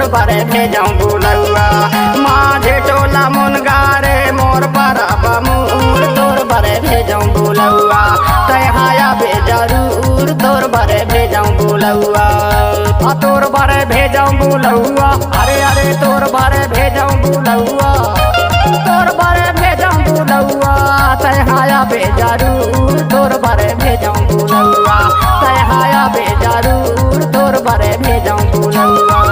तोर बरे भेजऊं बुलौआ। माझे टोला मुनगारे मोर परब मूर तोर बरे भेजऊं बुलौआ। तहाँ आबे जरूर तोर बरे भेजऊं बुलौआ। तोर बरे भेजऊं बुलौआ। अरे अरे तोर बरे भेजऊं बुलौआ। तोर बरे भेजऊं बुलौआ। तहाँ आबे जरूर तोर बरे भेजऊं बुलौआ। तहाँ आबे जरूर तोर बरे भेजऊं बुलौआ।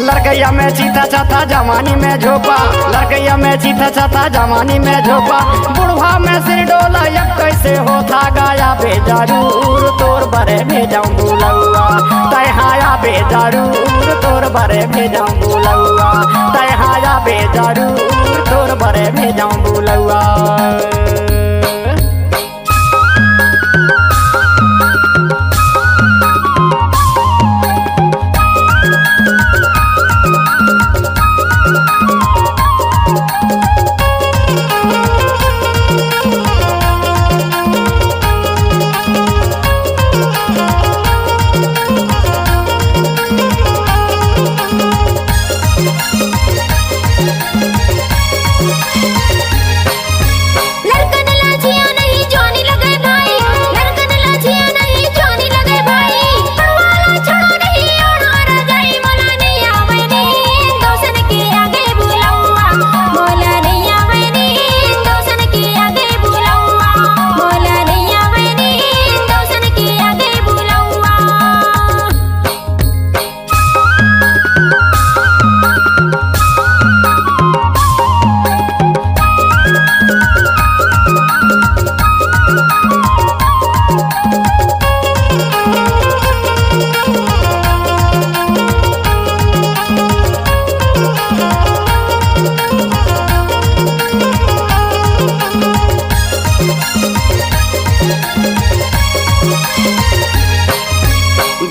लड़कैया में चीता चाता जवानी में झोपा। लड़कैया में चीता चाता जवानी में झोपा। बुढ़वा में सिर डोला अब कैसे होता गाया बे जरूर तोर बरे भेजऊं बुलौआ। तहाँ आबे जरूर तोर बरे भेजऊं बुलौआ। तहाँ आबे जरूर तोर बरे भेजऊं बुलौआ।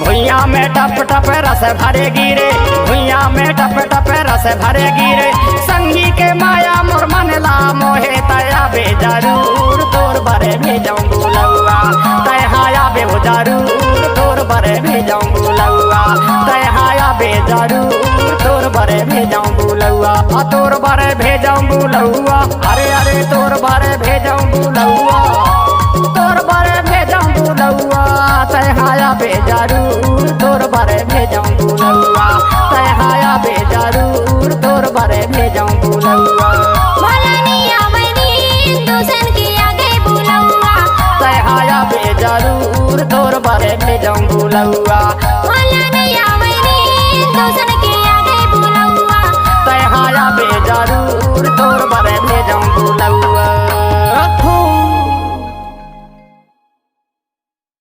भुइया में टप टप रस भरे गिरे। भुइया में टप टप रस भरे गिरे। संगी के माया मोर मनला मोहे तया बे जरूर तोर बरे भेजऊं बुलौआ। तहाँ आबे जरूर तोर बरे भेजऊं बुलौआ। तहाँ आबे जरूर तोर बरे भेजऊं बुलौआ। तोर बरे भेजऊं बुलौआ। अरे अरे तोर बरे भेजऊं बुलौआ। तोर बरे भेजऊं बुलौआ। तहाँ आबे जरूर तोर बरे भेजऊं बुलौआ। तहाँ आबे जरूर तोर बरे भेजऊं बुलौआ। तहाँ आबे जरूर तोर बरे भेजऊं बुलौआ। तहाँ आबे जरूर तोर